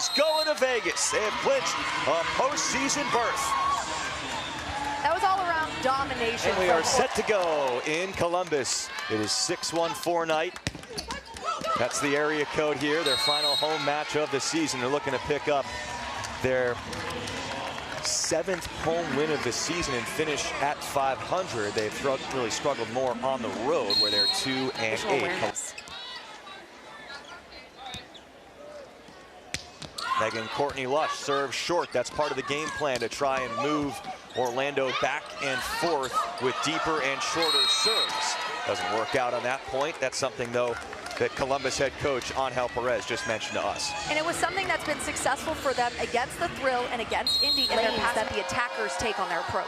is going to Vegas. They have clinched a postseason berth. That was all around domination. And we are set to go in Columbus. It is 6-1-4 night. That's the area code here, their final home match of the season. They're looking to pick up their 7th home win of the season and finish at 500. They've really struggled more on the road where they're 2-8. Megan Courtney Lush serves short. That's part of the game plan to try and move Orlando back and forth with deeper and shorter serves. Doesn't work out on that point. That's something, though, that Columbus head coach Angel Perez just mentioned to us. And it was something that's been successful for them against the Thrill and against Indy in their pass that the attackers take on their approach.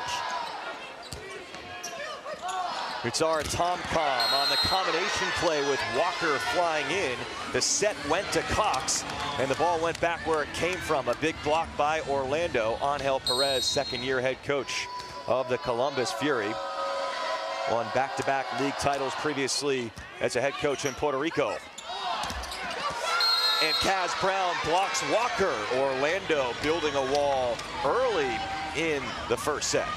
Ritzar Tom-Com on the combination play with Walker flying in. The set went to Cox, and the ball went back where it came from. A big block by Orlando. Angel Perez, second-year head coach of the Columbus Fury. Won back-to-back league titles previously as a head coach in Puerto Rico. And Kaz Brown blocks Walker. Orlando building a wall early in the first set.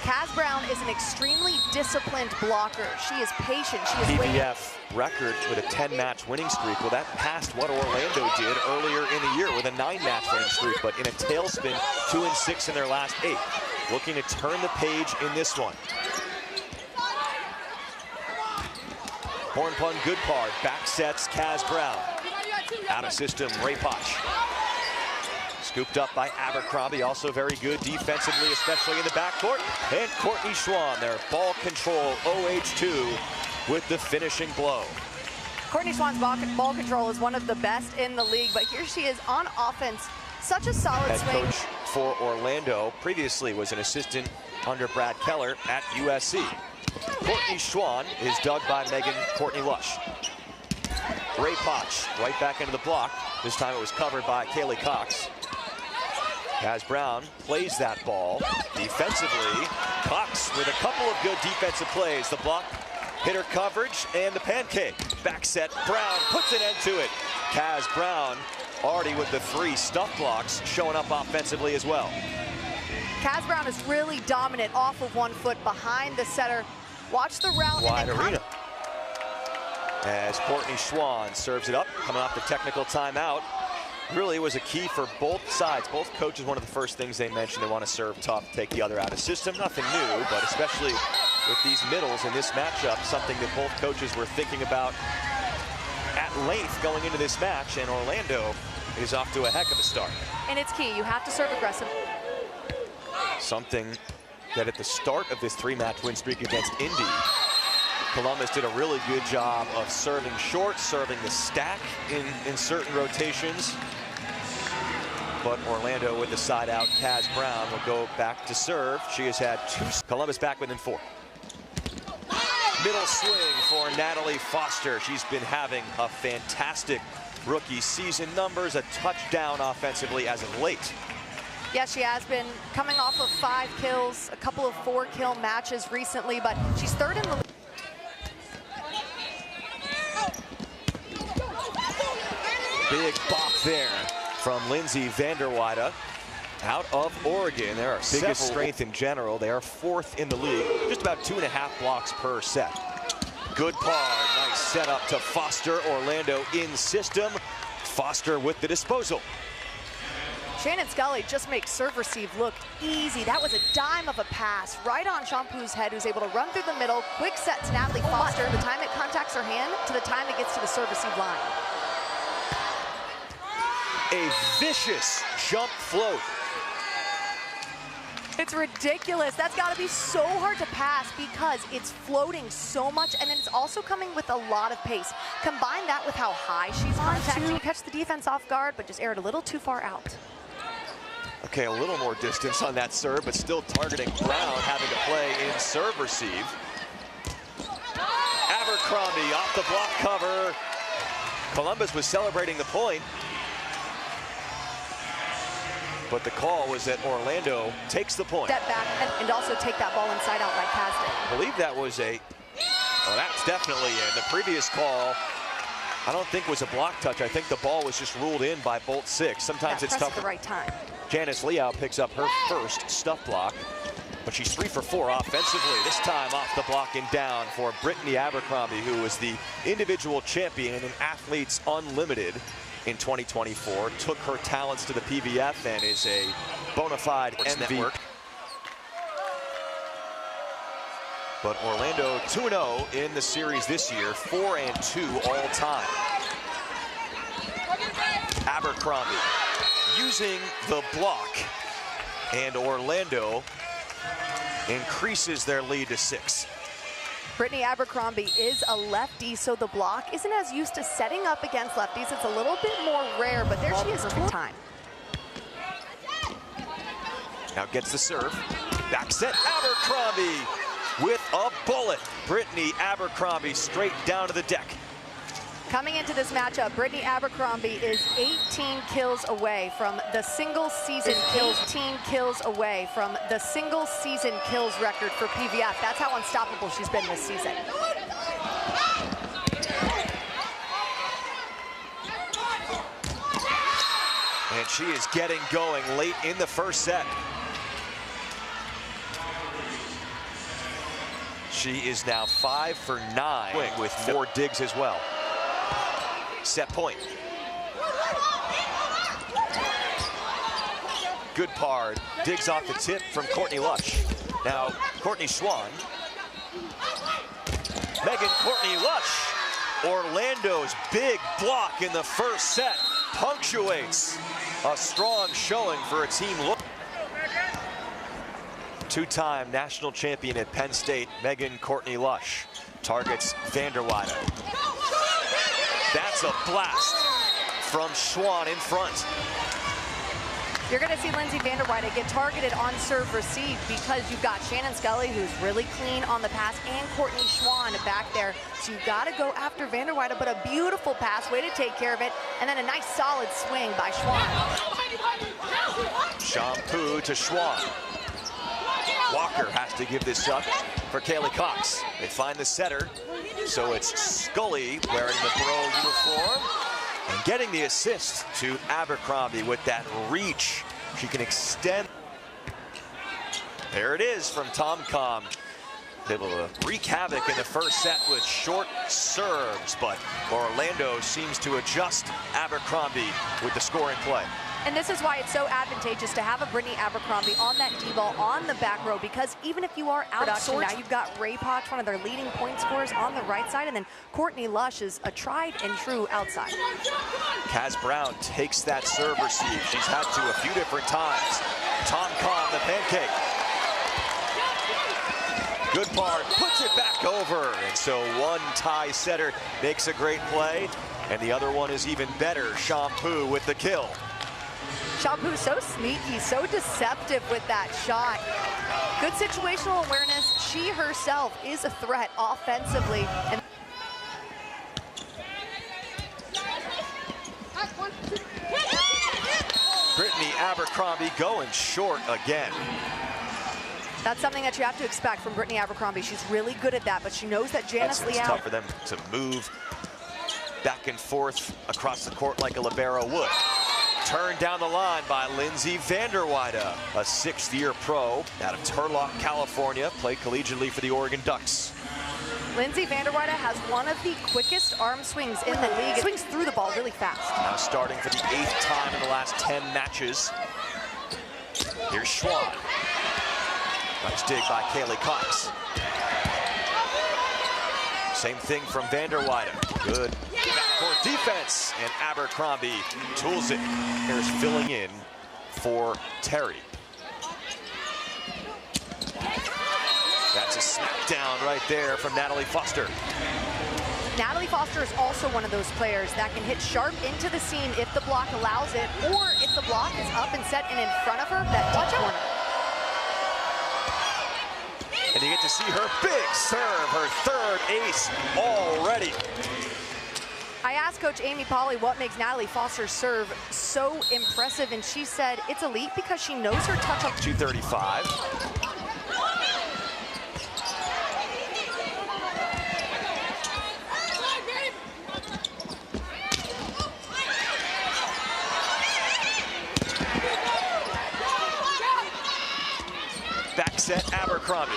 Kaz Brown is an extremely disciplined blocker. She is patient. She is PBF record with a 10-match winning streak. Well, that passed what Orlando did earlier in the year with a 9-match winning streak, but in a tailspin, 2-6 in their last 8. Looking to turn the page in this one. Hornpun Goodpard back sets Kaz Brown. Out of system, Ray Potch. Scooped up by Abercrombie, also very good defensively, especially in the backcourt. And Courtney Schwann, their ball control OH2 with the finishing blow. Courtney Schwann's ball control is one of the best in the league, but here she is on offense. Such a solid Head swing. coach for Orlando previously was an assistant under Brad Keller at USC. Courtney Schwann is dug by Megan Courtney Lush. Ray Potch right back into the block. This time it was covered by Kaylee Cox. Kaz Brown plays that ball defensively. Cox with a couple of good defensive plays. The block, hitter coverage, and the pancake. Back set, Brown puts an end to it. Kaz Brown already with the 3 stuff blocks, showing up offensively as well. Kaz Brown is really dominant off of 1 foot behind the setter. Watch the route. Wide arena. As Courtney Schwann serves it up, coming off the technical timeout. Really was a key for both sides. Both coaches, one of the first things they mentioned, they want to serve tough, take the other out of system. Nothing new, but especially with these middles in this matchup, something that both coaches were thinking about at length going into this match, and Orlando is off to a heck of a start. And it's key, you have to serve aggressive. Something that at the start of this 3-match win streak against Indy, Columbus did a really good job of serving short, serving the stack in certain rotations. But Orlando with the side out, Kaz Brown will go back to serve. She has had 2. Columbus back within 4. Middle swing for Natalie Foster. She's been having a fantastic rookie season. Numbers, a touchdown offensively as of late. Yes, she has been coming off of 5 kills, a couple of 4-kill matches recently, but she's 3rd in the league. Big bop there from Lindsay Vanderweide out of Oregon. They're our biggest strength in general. They are 4th in the league, just about 2.5 blocks per set. Good par, nice setup to Foster. Orlando in system. Foster with the disposal. Shannon Scully just makes serve receive look easy. That was a dime of a pass right on Champu's head, who's able to run through the middle. Quick set to Natalie Foster. The time it contacts her hand to the time it gets to the serve receive line. A vicious jump float. It's ridiculous. That's got to be so hard to pass because it's floating so much, and then it's also coming with a lot of pace. Combine that with how high she's contacting to catch the defense off guard, but just aired a little too far out. Okay, a little more distance on that serve, but still targeting Brown, having to play in serve receive. Abercrombie off the block cover. Columbus was celebrating the point, but the call was that Orlando takes the point. Step back and also take that ball inside out like Kaz did. I believe that was a, well, that's definitely in. The previous call I don't think was a block touch. I think the ball was just ruled in by bolt 6. Sometimes it's tough. At the right time. Janice Liao picks up her first stuff block, but she's 3 for 4 offensively. This time off the block and down for Brittany Abercrombie, who was the individual champion in Athletes Unlimited in 2024. Took her talents to the PVF and is a bona fide MVP. But Orlando 2-0 in the series this year, 4-2 all time. Abercrombie using the block, and Orlando increases their lead to 6. Brittany Abercrombie is a lefty, so the block isn't as used to setting up against lefties. It's a little bit more rare, but there she is perfect time. Now gets the serve. Back set, Abercrombie with a bullet. Brittany Abercrombie straight down to the deck. Coming into this matchup, Brittany Abercrombie is 18 kills away from the single season kills. 18 kills away from the single season kills record for PVF. That's how unstoppable she's been this season. And she is getting going late in the first set. She is now 5 for 9 with 4 digs as well. Set point. Good part. Digs off the tip from Courtney Lush. Now, Courtney Schwann. Megan Courtney Lush. Orlando's big block in the first set punctuates a strong showing for a team. Two-time national champion at Penn State, Megan Courtney Lush, targets Vanderweyde. That's a blast from Schwann in front. You're going to see Lindsay Vanderweyde get targeted on serve receive because you've got Shannon Scully, who's really clean on the pass, and Courtney Schwann back there. So you've got to go after Vanderweyde, but a beautiful pass, way to take care of it, and then a nice solid swing by Schwann. Shampoo to Schwann. Walker has to give this up for Kaylee Cox. They find the setter, so it's Scully wearing the Bro uniform and getting the assist to Abercrombie with that reach. She can extend. There it is from Tomcom. Able to wreak havoc in the first set with short serves, but Orlando seems to adjust Abercrombie with the scoring play. And this is why it's so advantageous to have a Brittany Abercrombie on that D-ball on the back row, because even if you are out of sorts, now you've got Ray Potch, one of their leading point scorers, on the right side, and then Courtney Lush is a tried and true outside. Kaz Brown takes that serve receive. She's had to a few different times. Tom Kahn, the pancake. Good part, puts it back over. And so one tie setter makes a great play, and the other one is even better. Shampoo with the kill. Shampoo's so sneaky, so deceptive with that shot. Good situational awareness. She herself is a threat offensively. And Brittany Abercrombie going short again. That's something that you have to expect from Brittany Abercrombie. She's really good at that, but she knows that Janice Liao. It's tough for them to move back and forth across the court like a libero would. Turned down the line by Lindsay Vanderweyde, a 6th-year pro out of Turlock, California, played collegiately for the Oregon Ducks. Lindsay Vanderweyde has one of the quickest arm swings in the league. It swings through the ball really fast. Now starting for the 8th time in the last 10 matches. Here's Schwann. Nice dig by Kaylee Cox. Same thing from Vanderweyde. Good backcourt defense, and Abercrombie tools it. Here's filling in for Terry. That's a smackdown right there from Natalie Foster. Natalie Foster is also one of those players that can hit sharp into the seam if the block allows it, or if the block is up and set and in front of her, that touch corner. And you get to see her big serve, her 3rd ace already. I asked Coach Amy Pauley what makes Natalie Foster's serve so impressive, and she said it's elite because she knows her touch on 235. set, Abercrombie.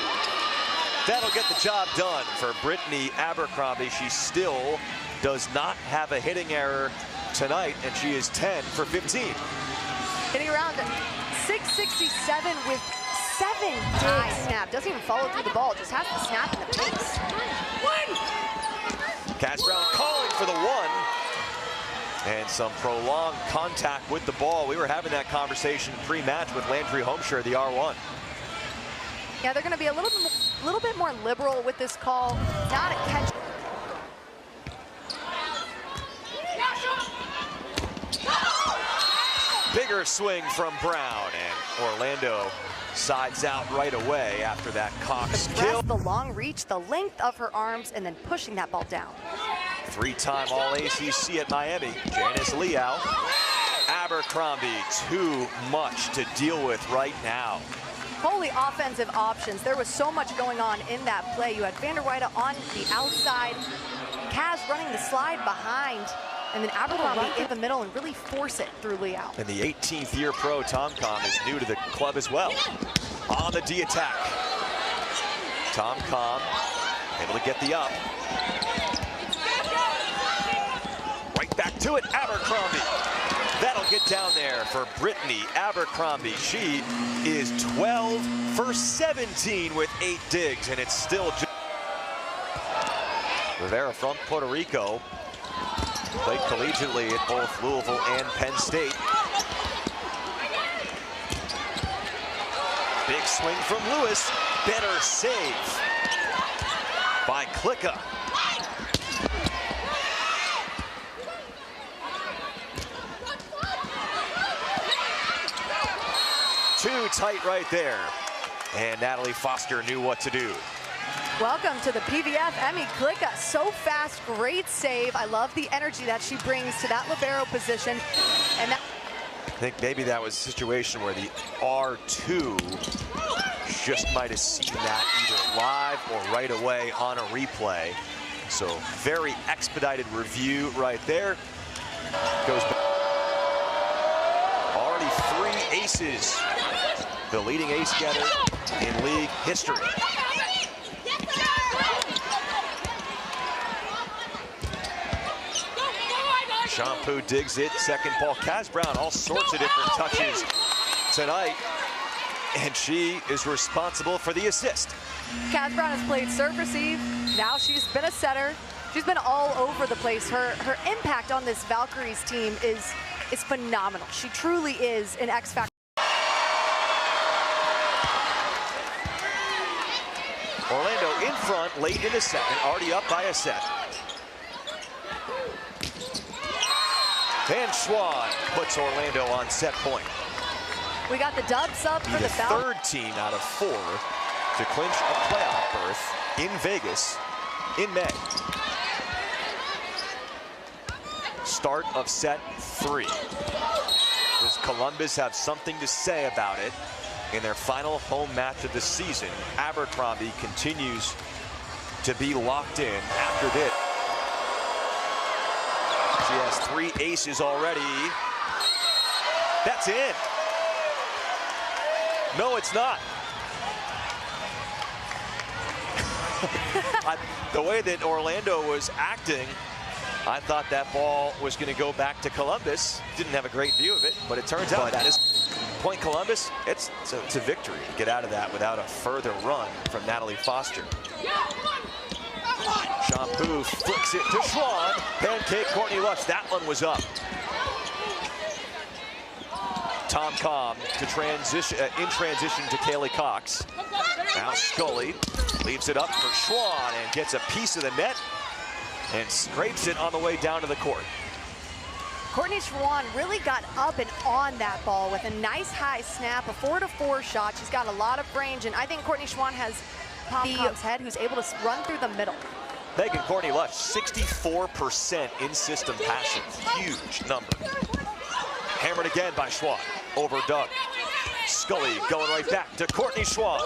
That'll get the job done for Brittany Abercrombie. She still does not have a hitting error tonight, and she is 10 for 15. Hitting around 667 with 7 digs. Snap. Doesn't even follow through the ball. Just has to snap in the face. Cass Brown calling for the one. And some prolonged contact with the ball. We were having that conversation pre-match with Landry Homeshire, the R1. Yeah, they're going to be a little bit more liberal with this call. Not a catch. Bigger swing from Brown, and Orlando sides out right away after that Cox kill. The long reach, the length of her arms, and then pushing that ball down. Three-time All-ACC at Miami, Janice Liao. Abercrombie, too much to deal with right now. Holy offensive options. There was so much going on in that play. You had Vanderweide on the outside, Kaz running the slide behind, and then Abercrombie in the middle and really force it through Liao. And the 18th year pro Tom Com is new to the club as well. On the D attack. Tom Com able to get the up. Right back to it, Abercrombie. That'll get down there for Brittany Abercrombie. She is 12 for 17 with 8 digs, and it's still Rivera from Puerto Rico. Played collegiately at both Louisville and Penn State. Big swing from Lewis. Better save by Klicka. Too tight right there. And Natalie Foster knew what to do. Welcome to the PVF, Emmy Klicka. So fast, great save. I love the energy that she brings to that libero position. And that I think maybe that was a situation where the R2 just might have seen that either live or right away on a replay. So very expedited review right there. Goes back. Already 3 aces. The leading ace getter in league history. Shampoo digs it, second ball. Cass Brown, all sorts of different touches tonight, and she is responsible for the assist. Cass Brown has played serve receive. Now she's been a setter. She's been all over the place. Her impact on this Valkyries team is phenomenal. She truly is an X factor. Orlando in front late in the second, already up by a set. And Schwan puts Orlando on set point. We got the dub sub for the third team out of 4 to clinch a playoff berth in Vegas in May. Start of set 3. Does Columbus have something to say about it? In their final home match of the season, Abercrombie continues to be locked in after this. She has 3 aces already. That's in. No, it's not. The way that Orlando was acting, I thought that ball was going to go back to Columbus. Didn't have a great view of it, but it turns out that is point Columbus. It's a victory to get out of that without a further run from Natalie Foster. Shampoo flicks it to Schwan. Pancake Courtney Lush. That one was up. Tom Com to transition in transition to Kaylee Cox. Now Scully leaves it up for Schwan and gets a piece of the net and scrapes it on the way down to the court. Courtney Schwan really got up and on that ball with a nice high snap, a 4-4 shot. She's got a lot of range, and I think Courtney Schwan has Pom-Pom's head, who's able to run through the middle. Megan Courtney Lush, 64% in-system passing. Huge number. Hammered again by Schwan. Over Doug. Scully going right back to Courtney Schwan.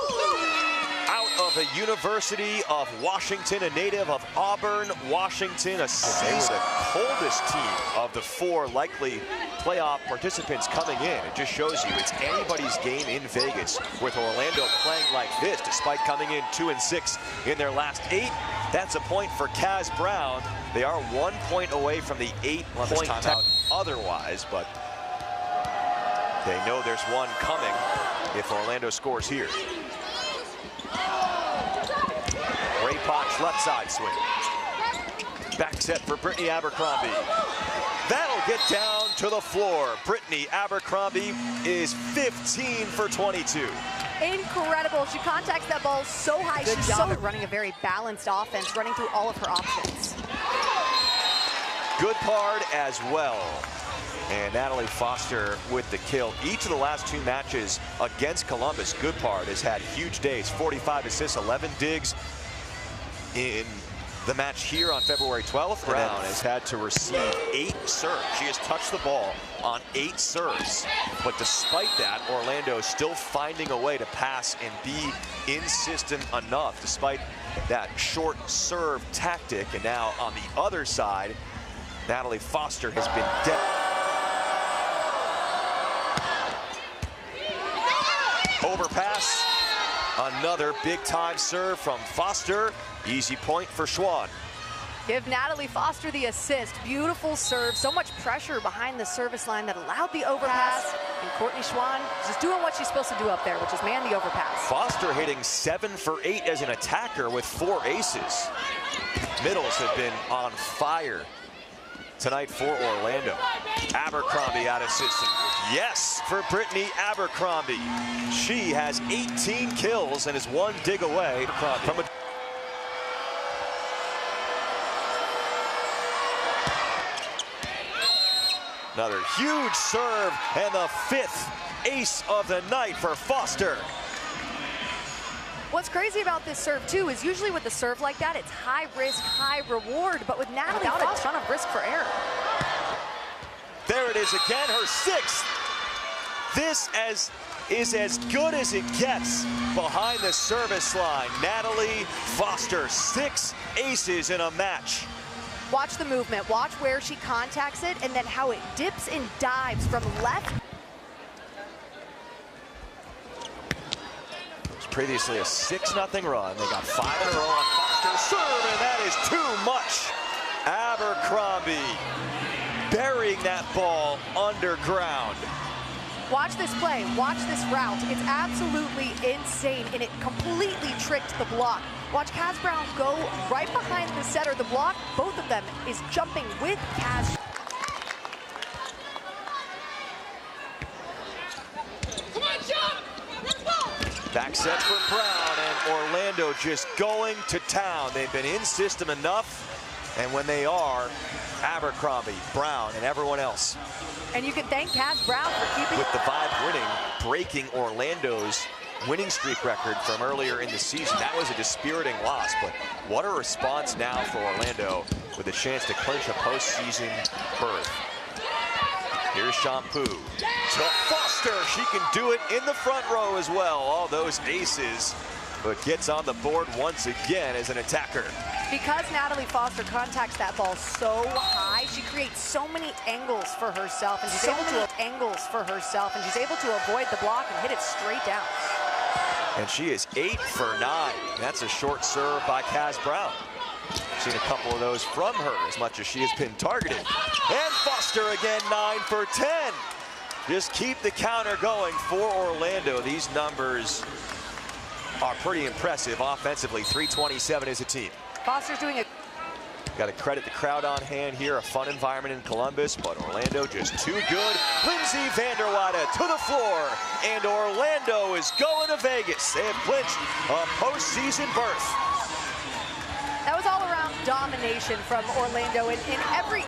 Out of the University of Washington, a native of Auburn, Washington. They were the coldest team of the 4 likely playoff participants coming in. It just shows you it's anybody's game in Vegas with Orlando playing like this, despite coming in 2-6 in their last 8. That's a point for Kaz Brown. They are 1 point away from the 8-point timeout otherwise, but they know there's one coming if Orlando scores here. Ray Potch, left side swing. Back set for Brittany Abercrombie. That'll get down to the floor. Brittany Abercrombie is 15 for 22. Incredible. She contacts that ball so high. Good job at running a very balanced offense, running through all of her options. Good part as well. And Natalie Foster with the kill. Each of the last 2 matches against Columbus, Goodpart has had huge days. 45 assists, 11 digs in the match here on February 12th. Brown has had to receive 8 serves. She has touched the ball on 8 serves. But despite that, Orlando is still finding a way to pass and be insistent enough, despite that short serve tactic. And now on the other side, Natalie Foster has been dead. Overpass, another big-time serve from Foster. Easy point for Schwann. Give Natalie Foster the assist. Beautiful serve. So much pressure behind the service line that allowed the overpass. And Courtney Schwann just doing what she's supposed to do up there, which is man the overpass. Foster hitting 7 for 8 as an attacker with 4 aces. Middles have been on fire tonight for Orlando. Abercrombie out of system. Yes, for Brittany Abercrombie. She has 18 kills and is 1 dig away from a... Another huge serve and the 5th ace of the night for Foster. What's crazy about this serve, too, is usually with a serve like that, it's high risk, high reward, but with Natalie Foster, a ton of risk for error. There it is again, her 6th. This is as good as it gets behind the service line. Natalie Foster, 6 aces in a match. Watch the movement, watch where she contacts it, and then how it dips and dives from left. Previously a 6-0 run. They got 5 in a row on Foster's serve, and that is too much. Abercrombie burying that ball underground. Watch this play, watch this route. It's absolutely insane, and it completely tricked the block. Watch Kaz Brown go right behind the setter. The block, both of them, is jumping with Kaz. Come on, jump! Let's go! Back set for Brown, and Orlando just going to town. They've been in system enough, and when they are, Abercrombie, Brown, and everyone else. And you can thank Kaz Brown for keeping... With the 5 winning, breaking Orlando's winning streak record from earlier in the season. That was a dispiriting loss, but what a response now for Orlando with a chance to clinch a postseason berth. Here's Shampoo to Foster. She can do it in the front row as well. All those aces, but gets on the board once again as an attacker. Because Natalie Foster contacts that ball so high, she creates so many angles for herself, and she's able to avoid the block and hit it straight down. And she is 8 for 9. That's a short serve by Kaz Brown. Seen a couple of those from her as much as she has been targeted. And Foster again, 9 for 10. Just keep the counter going for Orlando. These numbers are pretty impressive offensively. 327 as a team. Foster's doing a... Got to credit the crowd on hand here. A fun environment in Columbus, but Orlando just too good. Lindsay Vanderwada to the floor, and Orlando is going to Vegas. They have clinched a postseason berth. That was all around domination from Orlando in every